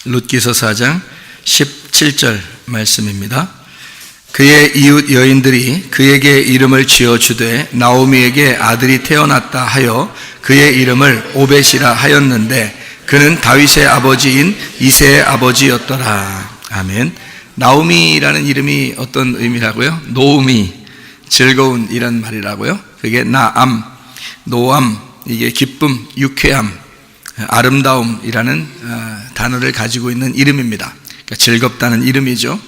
룻기서 4장 17절 말씀입니다. 그의 이웃 여인들이 그에게 이름을 지어주되 나오미에게 아들이 태어났다 하여 그의 이름을 오벳이라 하였는데 그는 다윗의 아버지인 이새의 아버지였더라. 아멘. 나오미라는 이름이 어떤 의미라고요? 노음이, 즐거운 이런 말이라고요. 그게 나암, 노암, 이게 기쁨, 유쾌함, 아름다움이라는 단어를 가지고 있는 이름입니다. 그러니까 즐겁다는 이름이죠.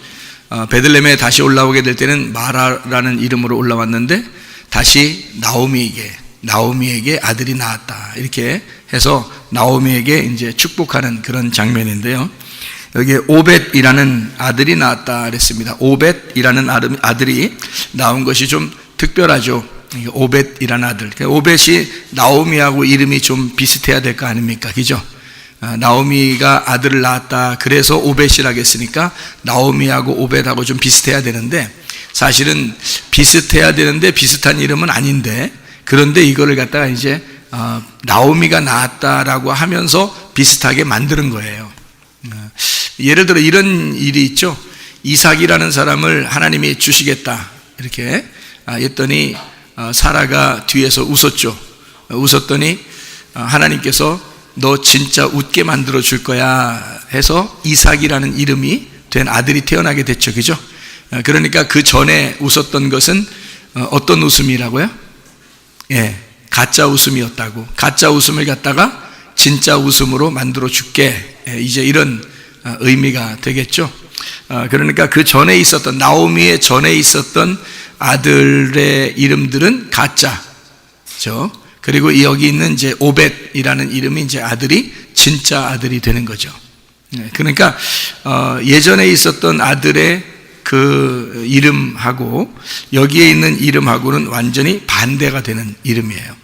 베들레헴에 다시 올라오게 될 때는 마라라는 이름으로 올라왔는데 다시 나오미에게 아들이 나왔다. 이렇게 해서 나오미에게 이제 축복하는 그런 장면인데요. 여기에 오벳이라는 아들이 나왔다 그랬습니다. 오벳이라는 아들이 나온 것이 좀 특별하죠. 오벳이라는 아들. 오벳이 나오미하고 이름이 좀 비슷해야 될 거 아닙니까? 그죠? 나오미가 아들을 낳았다. 그래서 오벳이라고 했으니까 나오미하고 오벳하고 좀 비슷해야 되는데 사실은 비슷해야 되는데 비슷한 이름은 아닌데 그런데 이거를 갖다가 이제 나오미가 낳았다라고 하면서 비슷하게 만드는 거예요. 예를 들어 이런 일이 있죠. 이삭이라는 사람을 하나님이 주시겠다 이렇게 했더니 사라가 뒤에서 웃었죠. 웃었더니 하나님께서 너 진짜 웃게 만들어 줄 거야 해서 이삭이라는 이름이 된 아들이 태어나게 됐죠. 그죠? 그러니까 그 전에 웃었던 것은 어떤 웃음이라고요? 예, 가짜 웃음이었다고. 가짜 웃음을 갖다가 진짜 웃음으로 만들어 줄게. 이제 이런 의미가 되겠죠. 그러니까 그 전에 있었던 나오미의 전에 있었던 아들의 이름들은 가짜죠. 그리고 여기 있는 이제 오벳이라는 이름이 이제 아들이 진짜 아들이 되는 거죠. 그러니까 예전에 있었던 아들의 그 이름하고 여기에 있는 이름하고는 완전히 반대가 되는 이름이에요.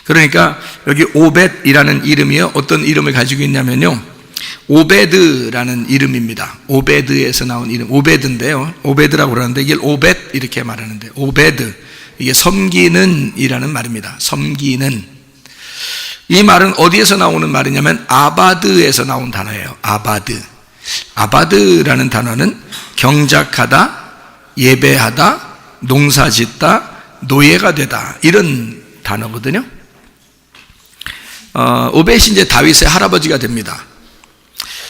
그러니까 여기 오벳이라는 이름이요. 어떤 이름을 가지고 있냐면요. 오베드라는 이름입니다. 오베드에서 나온 이름. 오베드인데요. 오베드라고 그러는데 이게 오벳 이렇게 말하는데 오베드. 이게 섬기는 이라는 말입니다. 섬기는. 이 말은 어디에서 나오는 말이냐면 아바드에서 나온 단어예요. 아바드. 아바드라는 단어는 경작하다, 예배하다, 농사짓다, 노예가 되다 이런 단어거든요. 오벳이 이제 다윗의 할아버지가 됩니다.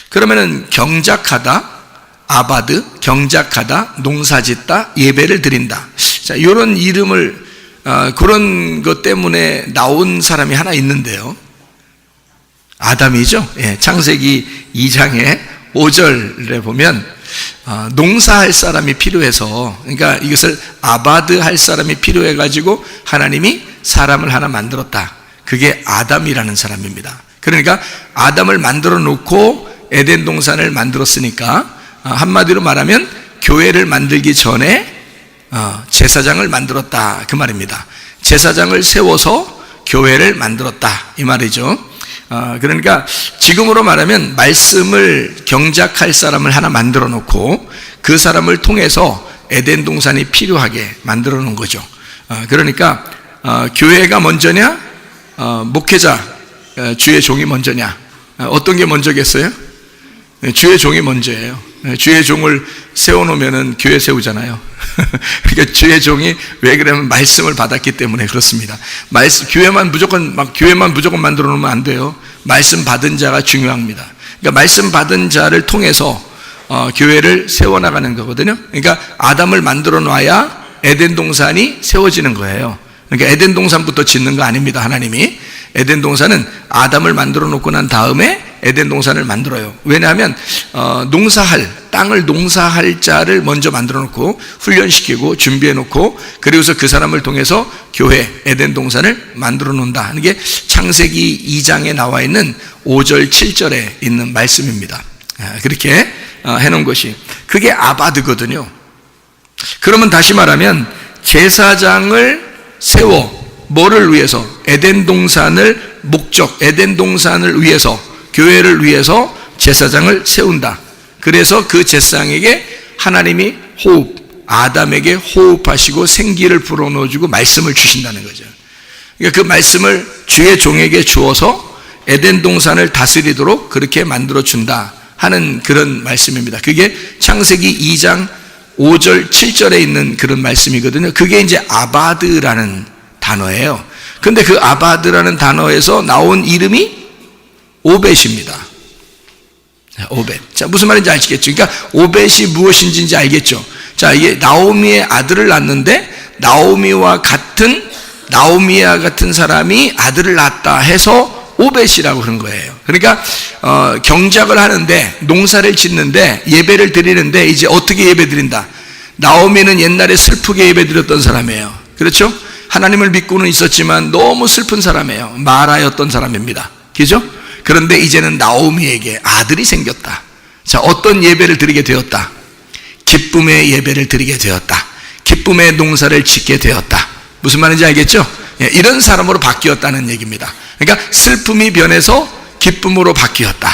그러면은 경작하다, 아바드, 경작하다, 농사짓다, 예배를 드린다. 자, 이런 이름을 그런 것 때문에 나온 사람이 하나 있는데요. 아담이죠. 예, 창세기 2장에 5절에 보면 농사할 사람이 필요해서, 그러니까 이것을 아바드 할 사람이 필요해 가지고 하나님이 사람을 하나 만들었다. 그게 아담이라는 사람입니다. 그러니까 아담을 만들어 놓고 에덴 동산을 만들었으니까 한마디로 말하면 교회를 만들기 전에 제사장을 만들었다 그 말입니다. 제사장을 세워서 교회를 만들었다 이 말이죠. 그러니까 지금으로 말하면 말씀을 경작할 사람을 하나 만들어 놓고 그 사람을 통해서 에덴 동산이 필요하게 만들어 놓은 거죠. 그러니까 교회가 먼저냐 목회자 주의 종이 먼저냐 어떤 게 먼저겠어요? 주의 종이 먼저예요. 주의 종을 세워놓으면 교회 세우잖아요. 그러니까 주의 종이 왜 그러면 말씀을 받았기 때문에 그렇습니다. 교회만 무조건 만들어 놓으면 안 돼요. 말씀 받은 자가 중요합니다. 그러니까 말씀 받은 자를 통해서 교회를 세워나가는 거거든요. 그러니까 아담을 만들어 놔야 에덴 동산이 세워지는 거예요. 그러니까 에덴 동산부터 짓는 거 아닙니다. 하나님이 에덴 동산은 아담을 만들어 놓고 난 다음에 에덴 동산을 만들어요. 왜냐하면 땅을 농사할 자를 먼저 만들어 놓고 훈련시키고 준비해 놓고 그리고서 그 사람을 통해서 교회 에덴 동산을 만들어 놓는다 하는 게 창세기 2장에 나와 있는 5절 7절에 있는 말씀입니다. 그렇게 해놓은 것이 그게 아바드거든요. 그러면 다시 말하면 제사장을 세워 뭐를 위해서? 에덴 동산을 에덴 동산을 위해서 교회를 위해서 제사장을 세운다. 그래서 그 제사장에게 하나님이 아담에게 호흡하시고 생기를 불어넣어주고 말씀을 주신다는 거죠. 그러니까 그 말씀을 주의 종에게 주어서 에덴 동산을 다스리도록 그렇게 만들어준다 하는 그런 말씀입니다. 그게 창세기 2장 5절 7절에 있는 그런 말씀이거든요. 그게 이제 아바드라는 단어예요. 근데 그 아바드라는 단어에서 나온 이름이 오벳입니다. 오벳. 자, 무슨 말인지 아시겠죠? 그러니까 오벳이 무엇인지 알겠죠? 자, 이게 나오미의 아들을 낳는데 나오미와 같은 사람이 아들을 낳았다 해서 오벳이라고 그런 거예요. 그러니까 경작을 하는데, 농사를 짓는데, 예배를 드리는데 이제 어떻게 예배 드린다? 나오미는 옛날에 슬프게 예배 드렸던 사람이에요. 그렇죠? 하나님을 믿고는 있었지만 너무 슬픈 사람이에요. 마라였던 사람입니다. 그죠? 그런데 이제는 나오미에게 아들이 생겼다. 자, 어떤 예배를 드리게 되었다? 기쁨의 예배를 드리게 되었다. 기쁨의 농사를 짓게 되었다. 무슨 말인지 알겠죠? 이런 사람으로 바뀌었다는 얘기입니다. 그러니까 슬픔이 변해서 기쁨으로 바뀌었다.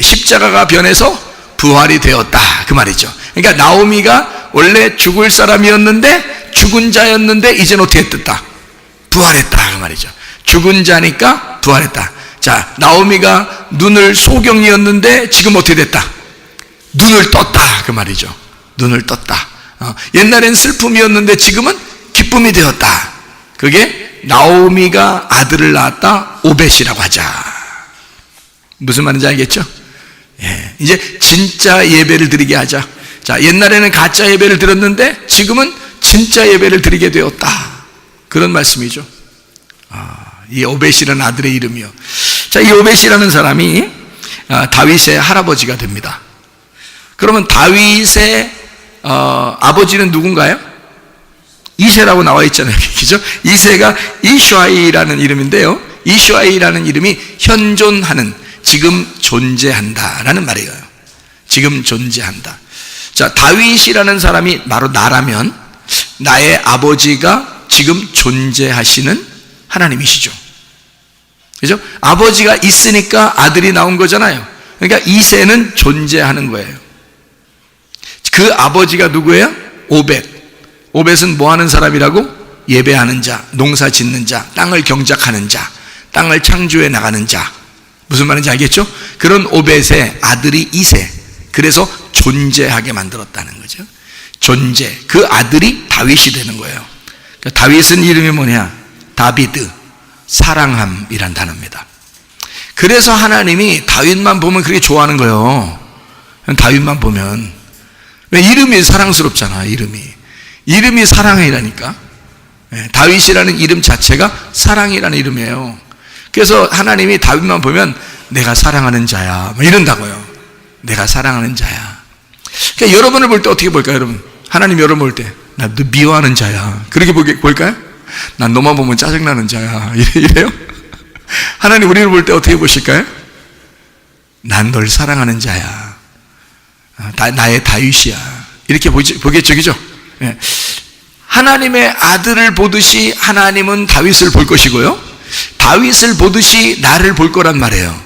십자가가 변해서 부활이 되었다. 그 말이죠. 그러니까 나오미가 원래 죽을 사람이었는데, 죽은 자였는데 이제는 어떻게 됐다? 부활했다. 그 말이죠. 죽은 자니까 부활했다. 자, 나오미가 눈을 소경이었는데 지금 어떻게 됐다? 눈을 떴다. 그 말이죠. 눈을 떴다. 옛날엔 슬픔이었는데 지금은 기쁨이 되었다. 그게 나오미가 아들을 낳았다. 오벳이라고 하자. 무슨 말인지 알겠죠? 예, 이제 진짜 예배를 드리게 하자. 자, 옛날에는 가짜 예배를 드렸는데 지금은 진짜 예배를 드리게 되었다. 그런 말씀이죠. 이 오벳이라는 아들의 이름이요. 자, 이 오벳이라는 사람이 다윗의 할아버지가 됩니다. 그러면 다윗의 아버지는 누군가요? 이새라고 나와 있잖아요. 그죠? 이새가 이슈아이라는 이름인데요. 이슈아이라는 이름이 현존하는, 지금 존재한다라는 말이에요. 지금 존재한다. 자, 다윗이라는 사람이 바로 나라면 나의 아버지가 지금 존재하시는 하나님이시죠. 그죠? 아버지가 있으니까 아들이 나온 거잖아요. 그러니까 이새는 존재하는 거예요. 그 아버지가 누구예요? 오벳. 오벳은 뭐 하는 사람이라고? 예배하는 자, 농사 짓는 자, 땅을 경작하는 자, 땅을 창조해 나가는 자. 무슨 말인지 알겠죠? 그런 오벳의 아들이 이새. 그래서 존재하게 만들었다는 거죠. 존재. 그 아들이 다윗이 되는 거예요. 그러니까 다윗은 이름이 뭐냐? 다비드, 사랑함이란 단어입니다. 그래서 하나님이 다윗만 보면 그렇게 좋아하는 거예요. 다윗만 보면. 왜? 이름이 사랑스럽잖아. 이름이 사랑이라니까. 다윗이라는 이름 자체가 사랑이라는 이름이에요. 그래서 하나님이 다윗만 보면 내가 사랑하는 자야, 이런다고요. 내가 사랑하는 자야. 그러니까 여러분을 볼 때 어떻게 볼까요, 여러분? 하나님 여러분 볼 때, 나 너 미워하는 자야, 그렇게 볼까요? 난 너만 보면 짜증나는 자야, 이래요? 하나님 우리를 볼 때 어떻게 보실까요? 난 널 사랑하는 자야, 나의 다윗이야, 이렇게 보겠죠, 그죠? 하나님의 아들을 보듯이 하나님은 다윗을 볼 것이고요, 다윗을 보듯이 나를 볼 거란 말이에요.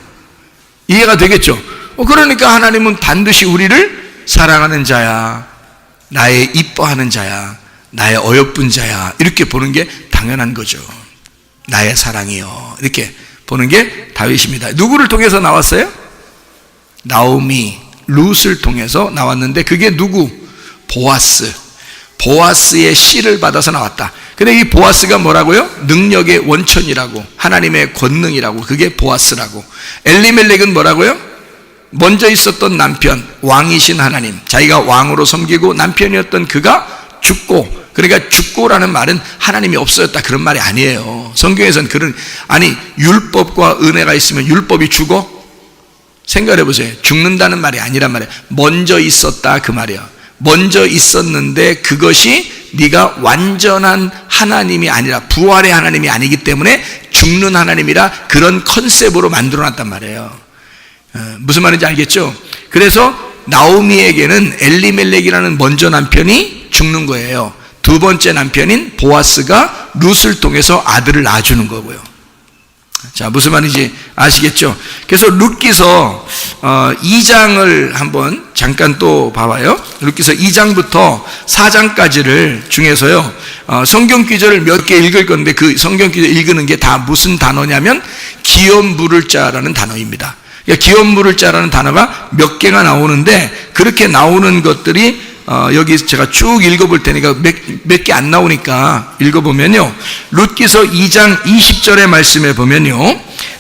이해가 되겠죠? 그러니까 하나님은 반드시 우리를 사랑하는 자야, 나의 이뻐하는 자야, 나의 어여쁜 자야, 이렇게 보는 게 당연한 거죠. 나의 사랑이요, 이렇게 보는 게 다윗입니다. 누구를 통해서 나왔어요? 나오미, 룻을 통해서 나왔는데 그게 누구? 보아스. 보아스의 씨를 받아서 나왔다. 근데 이 보아스가 뭐라고요? 능력의 원천이라고, 하나님의 권능이라고, 그게 보아스라고. 엘리멜렉은 뭐라고요? 먼저 있었던 남편, 왕이신 하나님, 자기가 왕으로 섬기고 남편이었던 그가 죽고, 그러니까 죽고라는 말은 하나님이 없어졌다 그런 말이 아니에요. 성경에서는 율법과 은혜가 있으면 율법이 죽어? 생각해 보세요. 죽는다는 말이 아니란 말이에요. 먼저 있었다 그 말이에요. 먼저 있었는데 그것이 네가 완전한 하나님이 아니라, 부활의 하나님이 아니기 때문에 죽는 하나님이라 그런 컨셉으로 만들어놨단 말이에요. 무슨 말인지 알겠죠? 그래서 나오미에게는 엘리멜렉이라는 먼저 남편이 죽는 거예요. 두 번째 남편인 보아스가 룻을 통해서 아들을 낳아주는 거고요. 자, 무슨 말인지 아시겠죠? 그래서 룻기서 2장을 한번 잠깐 또 봐봐요. 룻기서 2장부터 4장까지를 중에서요, 성경 구절을 몇 개 읽을 건데 그 성경 구절 읽는 게 다 무슨 단어냐면 기업 물을 자라는 단어입니다. 그러니까 기업 물을 자라는 단어가 몇 개가 나오는데, 그렇게 나오는 것들이 여기 제가 쭉 읽어볼 테니까 몇 개 안 나오니까 읽어보면요, 룻기서 2장 20절의 말씀에 보면요,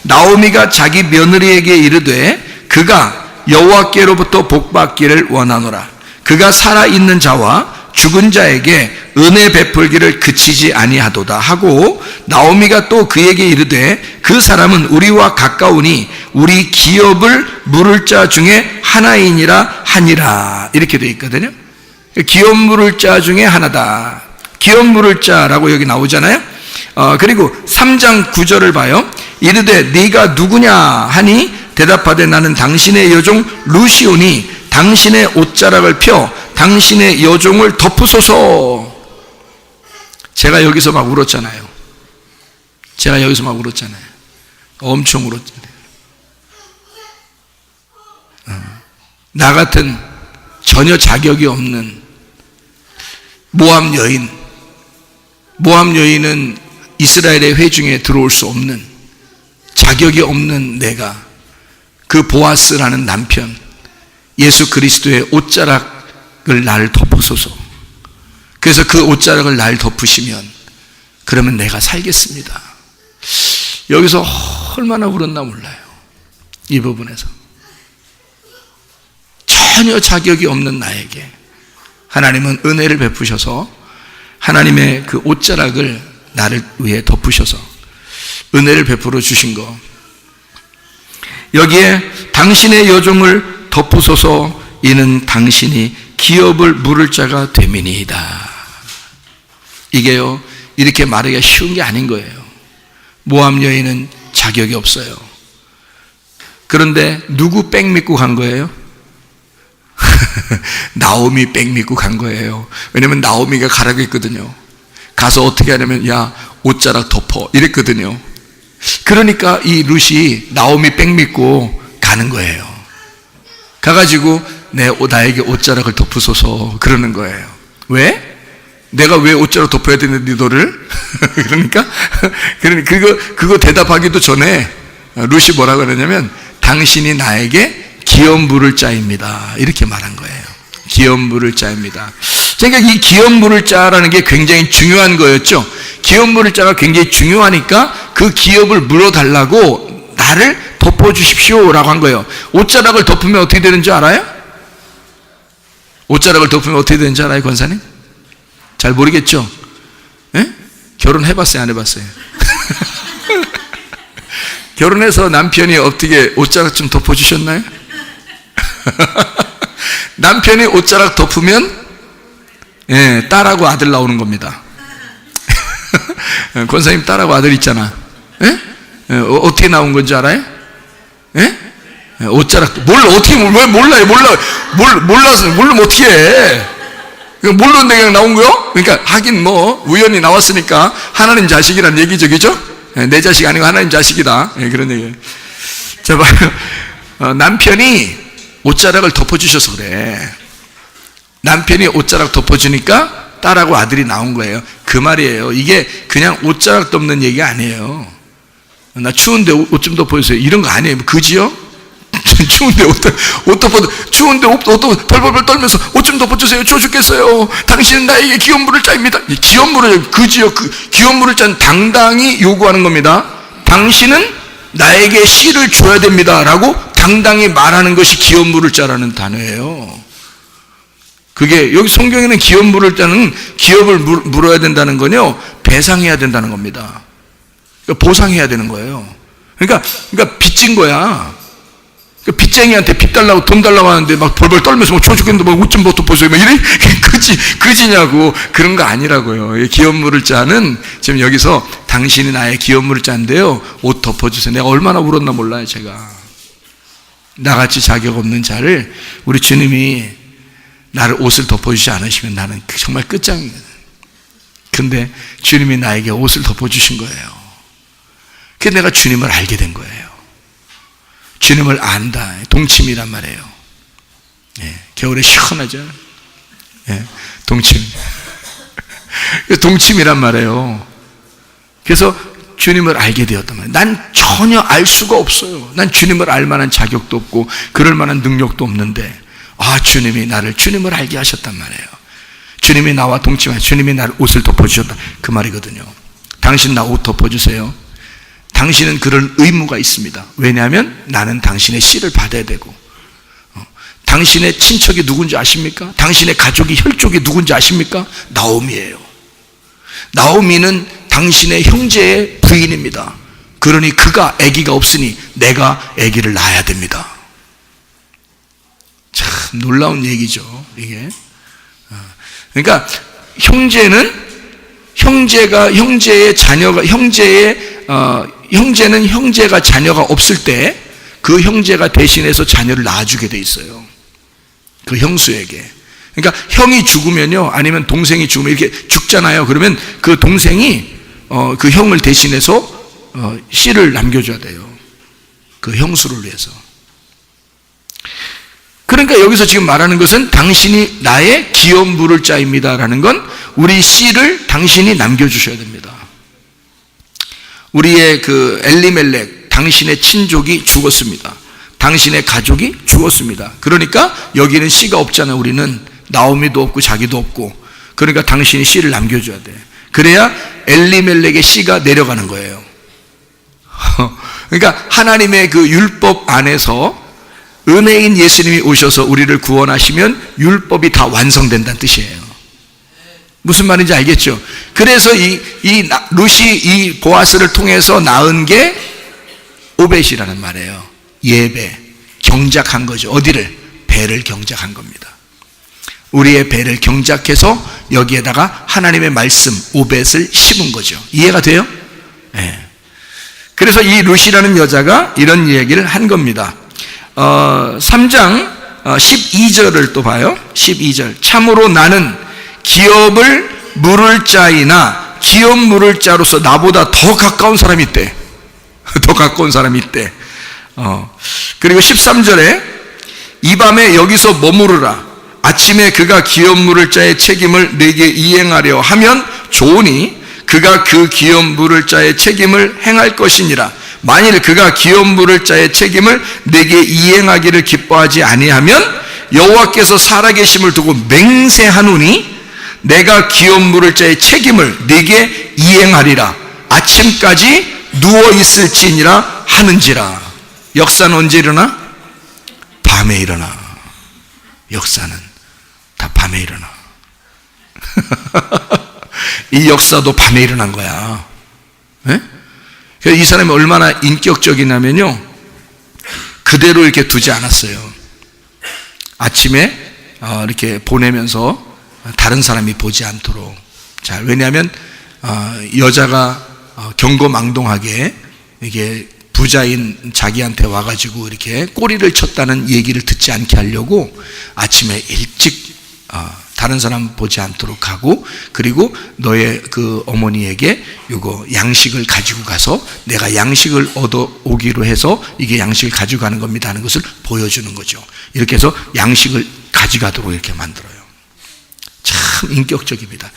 나오미가 자기 며느리에게 이르되 그가 여호와께로부터 복받기를 원하노라. 그가 살아있는 자와 죽은 자에게 은혜 베풀기를 그치지 아니하도다 하고, 나오미가 또 그에게 이르되 그 사람은 우리와 가까우니 우리 기업을 물을 자 중에 하나이니라 하니라. 이렇게 되어 있거든요. 기업 물을 자 중에 하나다. 기업 물을 자라고 여기 나오잖아요. 그리고 3장 9절을 봐요. 이르되 네가 누구냐 하니 대답하되 나는 당신의 여종 루시오니 당신의 옷자락을 펴 당신의 여종을 덮으소서. 제가 여기서 막 울었잖아요. 엄청 울었잖아요. 나 같은 전혀 자격이 없는 모압 여인은 이스라엘의 회중에 들어올 수 없는, 자격이 없는 내가, 그 보아스라는 남편 예수 그리스도의 옷자락을 나를 덮으소서. 그래서 그 옷자락을 날 덮으시면 그러면 내가 살겠습니다. 여기서 얼마나 울었나 몰라요. 이 부분에서 전혀 자격이 없는 나에게 하나님은 은혜를 베푸셔서 하나님의 그 옷자락을 나를 위해 덮으셔서 은혜를 베풀어 주신 거. 여기에 당신의 여종을 덮으소서, 이는 당신이 기업을 물을 자가 됨이니이다. 이게요, 이렇게 말하기가 쉬운 게 아닌 거예요. 모압 여인은 자격이 없어요. 그런데 누구 백 믿고 간 거예요? 나오미 백 믿고 간 거예요. 왜냐면 나오미가 가라고 했거든요. 가서 어떻게 하냐면 야, 옷자락 덮어 이랬거든요. 그러니까 이 룻이 나오미 백 믿고 가는 거예요. 가가지고 나에게 옷자락을 덮으소서 그러는 거예요. 왜? 내가 왜 옷자락 덮어야 되는데 너를? 그러니까 그거 대답하기도 전에 룻이 뭐라고 그러냐면 당신이 나에게 기업 물을 자입니다. 이렇게 말한 거예요. 기업 물을 자입니다. 그러니까 이 기업 물을 자라는 게 굉장히 중요한 거였죠. 기업 물을 자가 굉장히 중요하니까 그 기업을 물어달라고 나를 덮어주십시오라고 한 거예요. 옷자락을 덮으면 어떻게 되는 줄 알아요? 옷자락을 덮으면 어떻게 되는 줄 알아요, 권사님? 잘 모르겠죠? 에? 결혼해봤어요, 안 해봤어요? 결혼해서 남편이 어떻게 옷자락 좀 덮어주셨나요? 남편이 옷자락 덮으면 딸하고 아들 나오는 겁니다. 권사님 딸하고 아들 있잖아. 어떻게 나온 건지 알아요? 옷자락 왜 몰라요? 몰라서 모르면 어떻게 해? 모르는데 그냥 나온 거요? 그러니까 하긴 뭐 우연히 나왔으니까 하나님 자식이란 얘기죠, 그죠? 내 자식 아니고 하나님 자식이다. 그런 얘기예요. 자, 봐요. 남편이 옷자락을 덮어주셔서 그래. 남편이 옷자락 덮어주니까 딸하고 아들이 나온 거예요. 그 말이에요. 이게 그냥 옷자락 덮는 얘기가 아니에요. 나 추운데 옷 좀 덮어주세요. 이런 거 아니에요. 그지요? 추운데 옷 벌벌벌 떨면서 옷 좀 덮어주세요. 추워 죽겠어요. 당신은 나에게 기업 물을 자입니다. 기업 물을, 그지요? 기업 물을 자는 당당히 요구하는 겁니다. 당신은 나에게 씨를 줘야 됩니다. 라고 당당히 말하는 것이 기업 물을 자라는 단어예요. 그게 여기 성경에는 기업 물을 자는 기업을 물어야 된다는 건요, 배상해야 된다는 겁니다. 그러니까 보상해야 되는 거예요. 그러니까 빚진 거야. 빚쟁이한테 빚 달라고 돈 달라고 하는데 막 벌벌 떨면서 막 죽겠는데 막 옷 좀 덮어보세요. 막 이래? 그지냐고. 그런 거 아니라고요. 기업 물을 자는 지금 여기서 당신이 나의 기업 물을 자인데요, 옷 덮어주세요. 내가 얼마나 울었나 몰라요, 제가. 나같이 자격 없는 자를 우리 주님이 나를 옷을 덮어주지 않으시면 나는 정말 끝장이거든. 근데 주님이 나에게 옷을 덮어주신 거예요. 그래서 내가 주님을 알게 된 거예요. 주님을 안다. 동침이란 말이에요. 겨울에 시원하죠? 동침. 동침이란 말이에요. 그래서 주님을 알게 되었단 말이에요. 난 전혀 알 수가 없어요. 난 주님을 알 만한 자격도 없고 그럴 만한 능력도 없는데 주님이 나를 주님을 알게 하셨단 말이에요. 주님이 나와 동침하셔. 주님이 나를 옷을 덮어주셨다. 그 말이거든요. 당신 나 옷 덮어주세요. 당신은 그럴 의무가 있습니다. 왜냐하면 나는 당신의 씨를 받아야 되고, 당신의 친척이 누군지 아십니까? 당신의 가족이 혈족이 누군지 아십니까? 나오미예요. 나오미는 당신의 형제의 부인입니다. 그러니 그가 아기가 없으니 내가 아기를 낳아야 됩니다. 참 놀라운 얘기죠, 이게. 그러니까 형제는 형제가 자녀가 없을 때 그 형제가 대신해서 자녀를 낳아주게 돼 있어요. 그 형수에게. 그러니까 형이 죽으면요, 아니면 동생이 죽으면 이렇게 죽잖아요. 그러면 그 동생이 그 형을 대신해서 씨를 남겨줘야 돼요. 그 형수를 위해서. 그러니까 여기서 지금 말하는 것은 당신이 나의 기업 물을 자입니다라는 건 우리 씨를 당신이 남겨주셔야 됩니다. 우리의 그 엘리멜렉, 당신의 친족이 죽었습니다. 당신의 가족이 죽었습니다. 그러니까 여기는 씨가 없잖아요. 우리는 나오미도 없고 자기도 없고. 그러니까 당신이 씨를 남겨줘야 돼. 그래야 엘리멜렉의 씨가 내려가는 거예요. 그러니까 하나님의 그 율법 안에서 은혜인 예수님이 오셔서 우리를 구원하시면 율법이 다 완성된다는 뜻이에요. 무슨 말인지 알겠죠? 그래서 룻이 이 보아스를 통해서 낳은 게 오벳이라는 말이에요. 예배, 경작한 거죠. 어디를? 배를 경작한 겁니다. 우리의 배를 경작해서 여기에다가 하나님의 말씀, 오벳을 심은 거죠. 이해가 돼요? 네. 그래서 이 룻이라는 여자가 이런 얘기를 한 겁니다. 3장 12절을 또 봐요. 12절. 참으로 나는 기업을 물을 자이나 기업 물을 자로서 나보다 더 가까운 사람이 있대. 더 가까운 사람이 있대. 그리고 13절에 이 밤에 여기서 머무르라. 아침에 그가 기업 물을 자의 책임을 내게 이행하려 하면 좋으니 그가 그 기업 물을 자의 책임을 행할 것이니라. 만일 그가 기업 물을 자의 책임을 내게 이행하기를 기뻐하지 아니하면 여호와께서 살아계심을 두고 맹세하노니 내가 기업 물을 자의 책임을 내게 이행하리라. 아침까지 누워 있을지니라 하는지라. 역사는 언제 일어나? 밤에 일어나. 역사는 다 밤에 일어나. 이 역사도 밤에 일어난 거야. 네? 이 사람이 얼마나 인격적이냐면요, 그대로 이렇게 두지 않았어요. 아침에 이렇게 보내면서 다른 사람이 보지 않도록. 자, 왜냐하면 여자가 경거망동하게 이게 부자인 자기한테 와가지고 이렇게 꼬리를 쳤다는 얘기를 듣지 않게 하려고 아침에 일찍 다른 사람 보지 않도록 하고, 그리고 너의 그 어머니에게 요거 양식을 가지고 가서 내가 양식을 얻어오기로 해서 이게 양식을 가져가는 겁니다 하는 것을 보여주는 거죠. 이렇게 해서 양식을 가져가도록 이렇게 만들어요. 참 인격적입니다.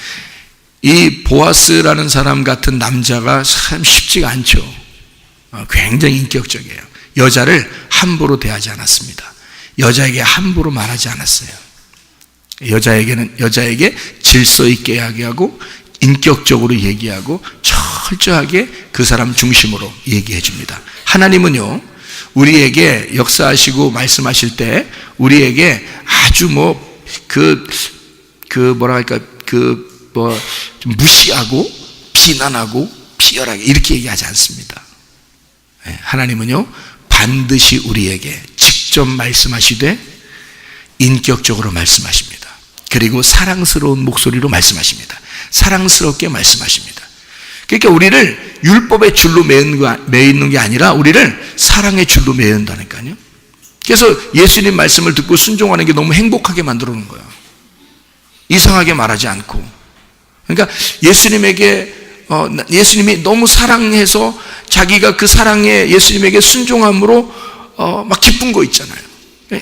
이 보아스라는 사람 같은 남자가 참 쉽지가 않죠. 굉장히 인격적이에요. 여자를 함부로 대하지 않았습니다. 여자에게 함부로 말하지 않았어요. 여자에게 질서 있게 이야기하고 인격적으로 얘기하고 철저하게 그 사람 중심으로 얘기해 줍니다. 하나님은요, 우리에게 역사하시고 말씀하실 때 우리에게 아주 좀 무시하고 비난하고 비열하게 이렇게 얘기하지 않습니다. 하나님은요, 반드시 우리에게 직접 말씀하시되 인격적으로 말씀하십니다. 그리고 사랑스러운 목소리로 말씀하십니다. 사랑스럽게 말씀하십니다. 그러니까 우리를 율법의 줄로 매이는 게 아니라 우리를 사랑의 줄로 매인다니까요. 그래서 예수님 말씀을 듣고 순종하는 게 너무 행복하게 만들어 놓은 거야. 이상하게 말하지 않고. 그러니까 예수님이 너무 사랑해서 자기가 그 사랑에 예수님에게 순종함으로 막 기쁜 거 있잖아요.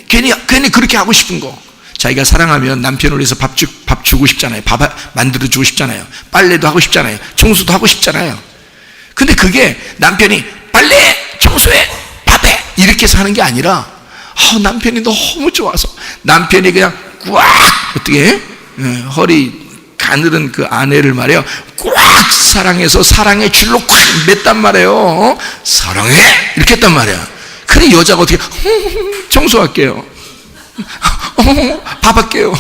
괜히 그렇게 하고 싶은 거. 자기가 사랑하면 남편을 위해서 밥 주고 싶잖아요. 밥 만들어 주고 싶잖아요. 빨래도 하고 싶잖아요. 청소도 하고 싶잖아요. 근데 그게 남편이 빨래, 청소해, 밥해 이렇게 사는 게 아니라 남편이 너무 좋아서 남편이 그냥 꽉 어떻게 허리 가늘은 그 아내를 말이에요 꽉 사랑해서 사랑의 줄로 꽉 맸단 말이에요. 사랑해 이렇게 했단 말이야. 그래 여자가 어떻게 청소할게요, 밥할게요,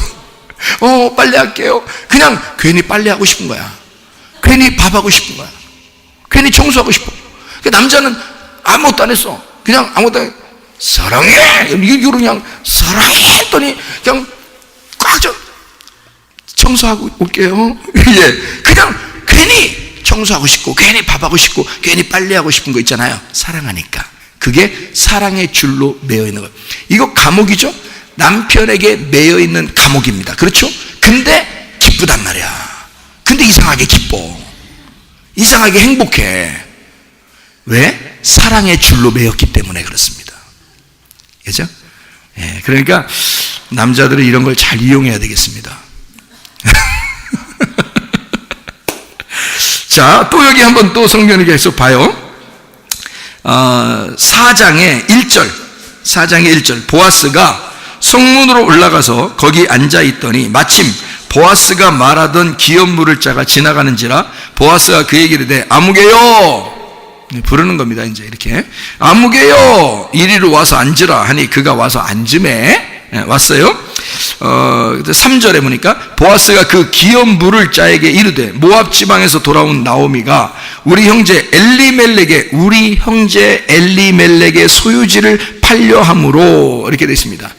빨래할게요. 그냥 괜히 빨래하고 싶은 거야, 괜히 밥하고 싶은 거야, 괜히 청소하고 싶어. 남자는 아무것도 안 했어. 그냥 아무것도 안 했어. 사랑해 이거 그냥 사랑해 했더니 그냥 꽉 청소하고 올게요. 예, 그냥 괜히 청소하고 싶고 괜히 밥하고 싶고 괜히 빨래하고 싶은 거 있잖아요. 사랑하니까. 그게 사랑의 줄로 매여 있는 거예요. 이거 감옥이죠. 남편에게 매여 있는 감옥입니다. 그렇죠? 근데 기쁘단 말이야. 근데 이상하게 기뻐, 이상하게 행복해. 왜? 사랑의 줄로 매였기 때문에 그렇습니다. 그죠? 예, 그러니까 남자들은 이런 걸 잘 이용해야 되겠습니다. 자, 또 여기 한번 또 성경을 계속 봐요. 4장의 1절 보아스가 성문으로 올라가서 거기 앉아 있더니 마침 보아스가 말하던 기업 물을 자가 지나가는지라 보아스가 그에게 이르되 아무개요 부르는 겁니다. 이제 이렇게 아무개요 이리로 와서 앉으라 하니 그가 와서 앉음에 왔어요. 3절에 보니까 보아스가 그 기업 물을 자에게 이르되 모압 지방에서 돌아온 나오미가 우리 형제 엘리멜렉의 소유지를 팔려 함으로 이렇게 되어 있습니다.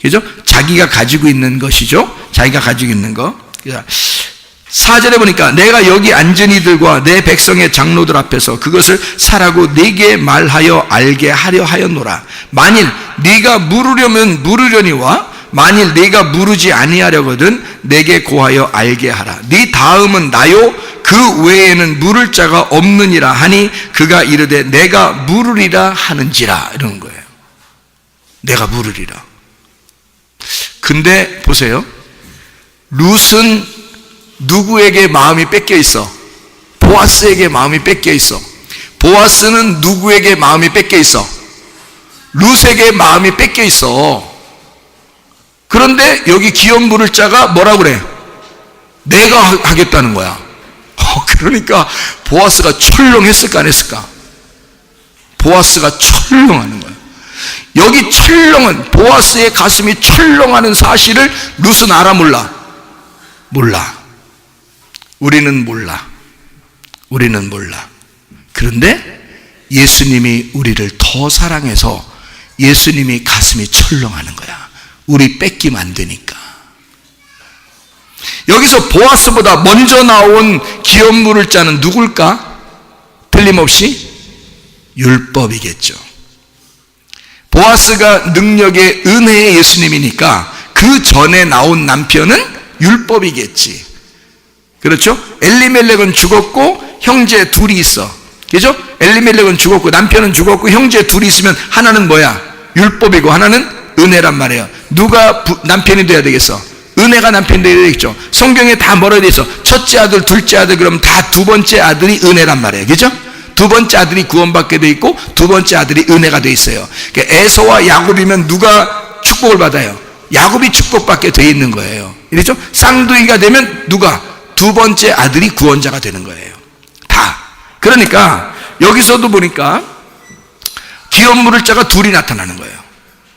그죠? 자기가 가지고 있는 것이죠. 자기가 가지고 있는 거. 4절에 보니까 내가 여기 앉은 이들과 내 백성의 장로들 앞에서 그것을 사라고 네게 말하여 알게 하려 하였노라. 만일 네가 물으려면 물으려니와 만일 네가 물으지 아니하려거든 내게 고하여 알게 하라. 네 다음은 나요 그 외에는 물을 자가 없느니라 하니 그가 이르되 내가 물으리라 하는지라 이러는 거예요. 내가 물으리라. 근데 보세요. 룻은 누구에게 마음이 뺏겨 있어? 보아스에게 마음이 뺏겨 있어. 보아스는 누구에게 마음이 뺏겨 있어? 룻에게 마음이 뺏겨 있어. 그런데 여기 기업 물을 자가 뭐라고 그래? 내가 하겠다는 거야. 그러니까 보아스가 철렁했을까 안 했을까? 보아스가 철렁하는 거야. 여기 철렁은 보아스의 가슴이 철렁하는 사실을 룻은 알아 몰라? 몰라. 우리는 몰라. 우리는 몰라. 그런데 예수님이 우리를 더 사랑해서 예수님이 가슴이 철렁하는 거야. 우리 뺏기면 안 되니까. 여기서 보아스보다 먼저 나온 기업 물을 자는 누굴까? 틀림없이 율법이겠죠. 보아스가 능력의 은혜의 예수님이니까 그 전에 나온 남편은 율법이겠지. 그렇죠? 엘리멜렉은 죽었고 형제 둘이 있어. 그죠? 엘리멜렉은 죽었고 남편은 죽었고 형제 둘이 있으면 하나는 뭐야? 율법이고 하나는 은혜란 말이에요. 누가 남편이 돼야 되겠어? 은혜가 남편이 돼야 되겠죠. 성경에 다 뭐라 되어 있어? 첫째 아들, 둘째 아들, 그럼 다 두 번째 아들이 은혜란 말이에요. 그죠? 두 번째 아들이 구원받게 돼 있고 두 번째 아들이 은혜가 돼 있어요. 그러니까 에서와 야곱이면 누가 축복을 받아요? 야곱이 축복받게 돼 있는 거예요. 이렇죠? 쌍둥이가 되면 누가? 두 번째 아들이 구원자가 되는 거예요. 다. 그러니까 여기서도 보니까 기업 물을 자가 둘이 나타나는 거예요.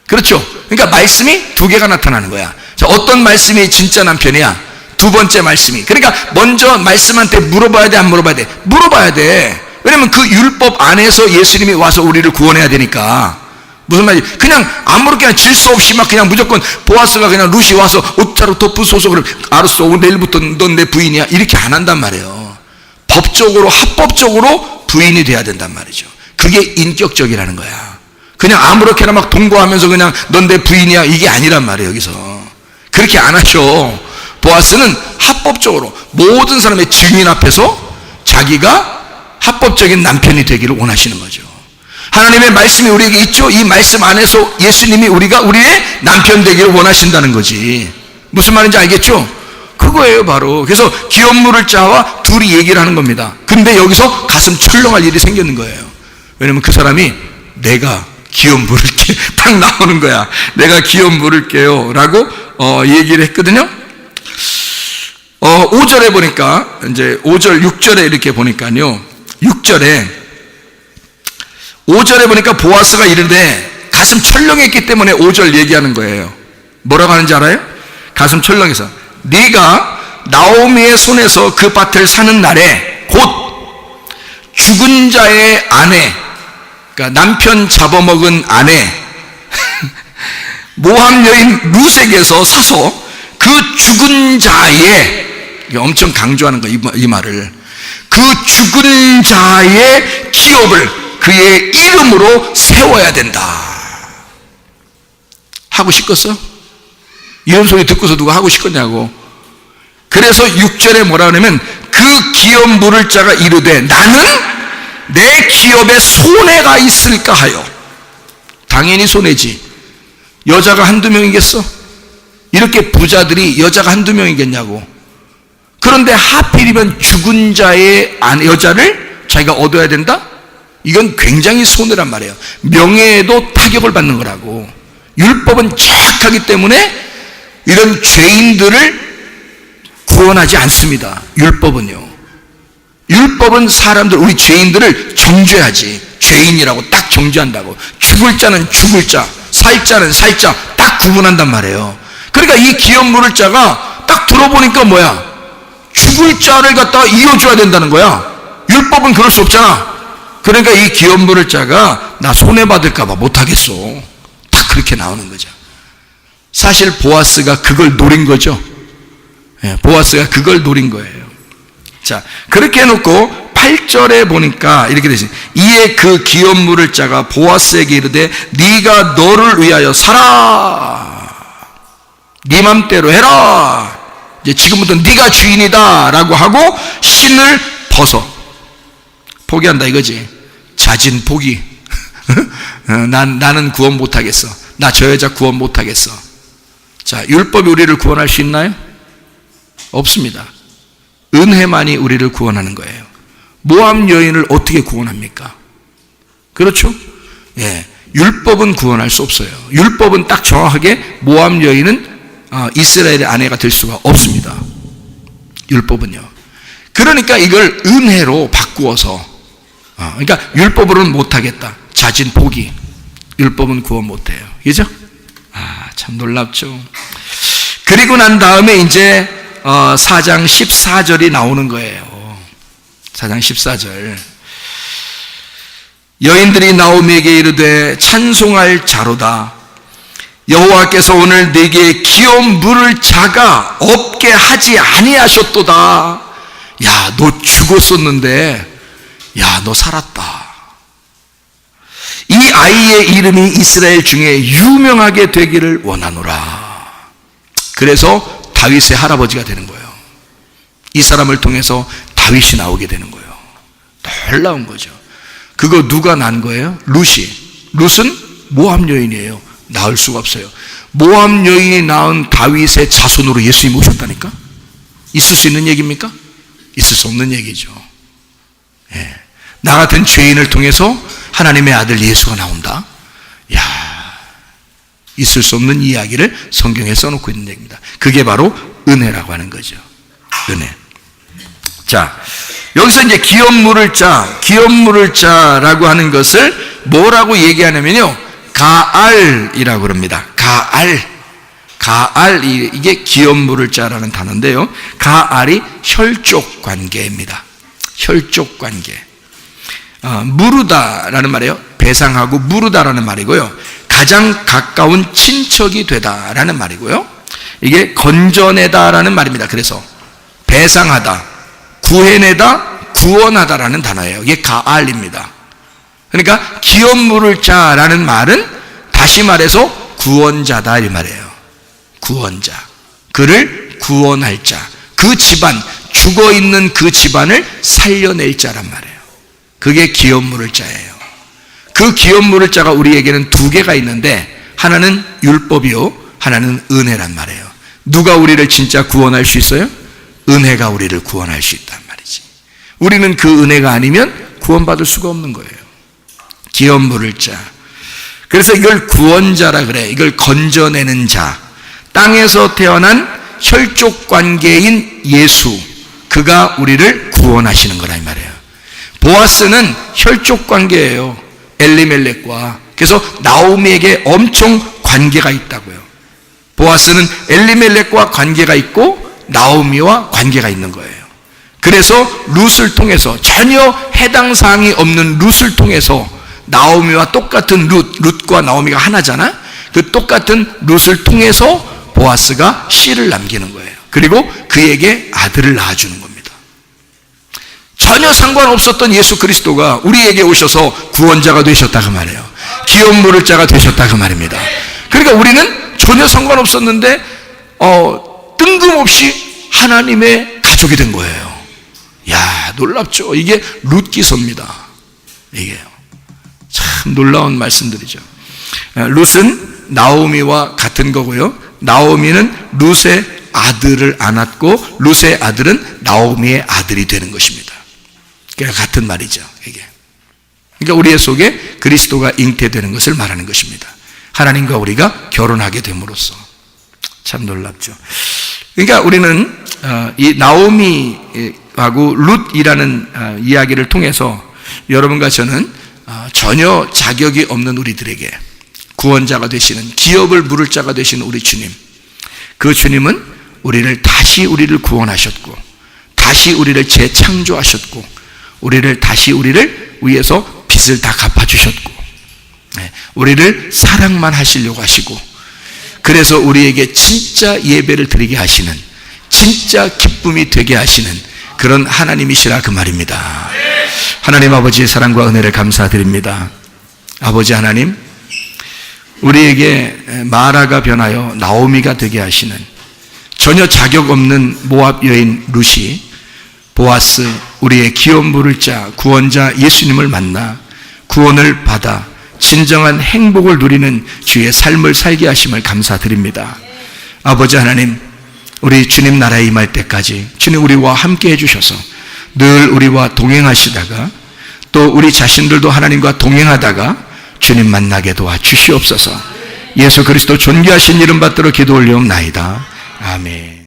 그렇죠? 그러니까 말씀이 두 개가 나타나는 거야. 자, 어떤 말씀이 진짜 남편이야? 두 번째 말씀이. 그러니까 먼저 말씀한테 물어봐야 돼, 안 물어봐야 돼? 물어봐야 돼. 왜냐면 그 율법 안에서 예수님이 와서 우리를 구원해야 되니까. 무슨 말이지? 그냥 아무렇게나 질서 없이 막 그냥 무조건 보아스가 그냥 룻이 와서 옷자로 덮으소서 그러면 알았어, 내일부터 넌 내 부인이야 이렇게 안 한단 말이에요. 법적으로 합법적으로 부인이 돼야 된단 말이죠. 그게 인격적이라는 거야. 그냥 아무렇게나 막 동거하면서 그냥 넌 내 부인이야 이게 아니란 말이에요. 여기서 그렇게 안 하죠. 보아스는 합법적으로 모든 사람의 증인 앞에서 자기가 합법적인 남편이 되기를 원하시는 거죠. 하나님의 말씀이 우리에게 있죠. 이 말씀 안에서 예수님이 우리의 남편 되기를 원하신다는 거지. 무슨 말인지 알겠죠? 그거예요, 바로. 그래서 기업 물을 자와 둘이 얘기를 하는 겁니다. 근데 여기서 가슴 철렁할 일이 생기는 거예요. 왜냐면 그 사람이 내가 기업 물을게 딱 나오는 거야. 내가 기업 물을게요 라고 얘기를 했거든요. 5절에 보니까 이제 5절 6절에 이렇게 보니까요, 5절에 보니까 보아스가 이르되 가슴 철렁했기 때문에 5절 얘기하는 거예요. 뭐라고 하는지 알아요? 가슴 철렁해서 네가 나오미의 손에서 그 밭을 사는 날에 곧 죽은 자의 아내, 그러니까 남편 잡아먹은 아내 모함 여인 룻에게서 사서 그 죽은 자의, 엄청 강조하는 거야 이 말을, 그 죽은 자의 기업을 그의 이름으로 세워야 된다. 하고 싶겠어? 이런 소리 듣고서 누가 하고 싶겠냐고. 그래서 6절에 뭐라 하냐면 그 기업 물을 자가 이르되 나는 내 기업에 손해가 있을까 하여. 당연히 손해지. 여자가 한두 명이겠어? 이렇게 부자들이 여자가 한두 명이겠냐고. 그런데 하필이면 죽은 자의 여자를 자기가 얻어야 된다? 이건 굉장히 손해란 말이에요. 명예에도 타격을 받는 거라고. 율법은 정확하기 때문에 이런 죄인들을 구원하지 않습니다. 율법은요. 율법은 사람들, 우리 죄인들을 정죄하지. 죄인이라고 딱 정죄한다고. 죽을 자는 죽을 자, 살 자는 살 자 딱 구분한단 말이에요. 그러니까 이 기업 물을 자가 딱 들어보니까 뭐야? 죽을 자를 갖다가 이어줘야 된다는 거야. 율법은 그럴 수 없잖아. 그러니까 이 기업 물을 자가 나 손해받을까 봐 못하겠어. 딱 그렇게 나오는 거죠. 사실 보아스가 그걸 노린 거죠. 보아스가 그걸 노린 거예요. 자, 그렇게 해놓고 8절에 보니까 이렇게 되지. 이에 그 기업 물을 자가 보아스에게 이르되 네가 너를 위하여 살아. 네 맘대로 해라. 이제 지금부터 네가 주인이다 라고 하고 신을 벗어. 포기한다 이거지. 자진 포기. 나는 구원 못하겠어. 나 저 여자 구원 못하겠어. 자, 율법이 우리를 구원할 수 있나요? 없습니다. 은혜만이 우리를 구원하는 거예요. 모함 여인을 어떻게 구원합니까? 그렇죠? 예, 율법은 구원할 수 없어요. 율법은 딱 정확하게 모함 여인은 이스라엘의 아내가 될 수가 없습니다. 율법은요. 그러니까 이걸 은혜로 바꾸어서, 그러니까 율법으로는 못하겠다. 자진 포기. 율법은 구원 못해요. 그죠? 참 놀랍죠. 그리고 난 다음에 이제 4장 14절이 나오는 거예요. 4장 14절. 여인들이 나오미에게 이르되 찬송할 자로다. 여호와께서 오늘 네게 기업 물을 자가 없게 하지 아니하셨도다. 야, 너 죽었었는데 야, 너 살았다. 이 아이의 이름이 이스라엘 중에 유명하게 되기를 원하노라. 그래서 다윗의 할아버지가 되는 거예요. 이 사람을 통해서 다윗이 나오게 되는 거예요. 놀라운 거죠. 그거 누가 난 거예요? 룻이. 룻은 모함 여인이에요. 낳을 수가 없어요. 모함 여인이 낳은 다윗의 자손으로 예수님이 오셨다니까? 있을 수 있는 얘기입니까? 있을 수 없는 얘기죠. 예. 나 같은 죄인을 통해서 하나님의 아들 예수가 나온다? 야, 있을 수 없는 이야기를 성경에 써놓고 있는 얘기입니다. 그게 바로 은혜라고 하는 거죠. 은혜. 자, 여기서 이제 기업 물을 자라고 하는 것을 뭐라고 얘기하냐면요, 가알이라고 그럽니다. 가알, 이게 기업 물을 자라는 단어인데요, 가알이 혈족 관계입니다. 혈족 관계. 무르다라는 말이에요. 배상하고 무르다라는 말이고요. 가장 가까운 친척이 되다라는 말이고요. 이게 건져내다라는 말입니다. 그래서 배상하다, 구해내다, 구원하다라는 단어예요. 이게 가알입니다. 그러니까 기업 물을 자라는 말은 다시 말해서 구원자다 이 말이에요. 구원자. 그를 구원할 자. 그 집안, 죽어있는 그 집안을 살려낼 자란 말이에요. 그게 기업 물을 자예요. 그 기업 물을 자가 우리에게는 두 개가 있는데, 하나는 율법이요, 하나는 은혜란 말이에요. 누가 우리를 진짜 구원할 수 있어요? 은혜가 우리를 구원할 수 있단 말이지. 우리는 그 은혜가 아니면 구원받을 수가 없는 거예요. 기업 물을 자. 그래서 이걸 구원자라 그래. 이걸 건져내는 자. 땅에서 태어난 혈족 관계인 예수, 그가 우리를 구원하시는 거라 이 말이에요. 보아스는 혈족 관계예요. 엘리멜렉과. 그래서 나오미에게 엄청 관계가 있다고요. 보아스는 엘리멜렉과 관계가 있고 나오미와 관계가 있는 거예요. 그래서 룻을 통해서, 전혀 해당 사항이 없는 룻을 통해서 나오미와 똑같은 룻과 나오미가 하나잖아. 그 똑같은 룻을 통해서 보아스가 씨를 남기는 거예요. 그리고 그에게 아들을 낳아주는 겁니다. 전혀 상관없었던 예수 그리스도가 우리에게 오셔서 구원자가 되셨다고 말해요. 기업 물을 자가 되셨다고 말입니다. 그러니까 우리는 전혀 상관없었는데 뜬금없이 하나님의 가족이 된 거예요. 야, 놀랍죠. 이게 룻 기서입니다. 이게요. 참 놀라운 말씀들이죠. 룻은 나오미와 같은 거고요. 나오미는 룻의 아들을 안았고 룻의 아들은 나오미의 아들이 되는 것입니다. 그러니까 같은 말이죠. 이게. 그러니까 우리의 속에 그리스도가 잉태되는 것을 말하는 것입니다. 하나님과 우리가 결혼하게 됨으로써. 참 놀랍죠. 그러니까 우리는 이 나오미하고 룻이라는 이야기를 통해서 여러분과 저는 전혀 자격이 없는 우리들에게 구원자가 되시는, 기업을 물을 자가 되시는 우리 주님, 그 주님은 우리를 구원하셨고 다시 우리를 재창조하셨고 우리를 위해서 빚을 다 갚아주셨고 우리를 사랑만 하시려고 하시고, 그래서 우리에게 진짜 예배를 드리게 하시는, 진짜 기쁨이 되게 하시는 그런 하나님이시라 그 말입니다. 하나님 아버지의 사랑과 은혜를 감사드립니다. 아버지 하나님, 우리에게 마라가 변하여 나오미가 되게 하시는, 전혀 자격 없는 모압 여인 룻이 보아스, 우리의 기업 물을 자 구원자 예수님을 만나 구원을 받아 진정한 행복을 누리는 주의 삶을 살게 하심을 감사드립니다. 아버지 하나님, 우리 주님 나라에 임할 때까지 주님 우리와 함께 해주셔서 늘 우리와 동행하시다가 또 우리 자신들도 하나님과 동행하다가 주님 만나게 도와주시옵소서. 예수 그리스도 존귀하신 이름 받들어 기도 올리옵나이다. 아멘.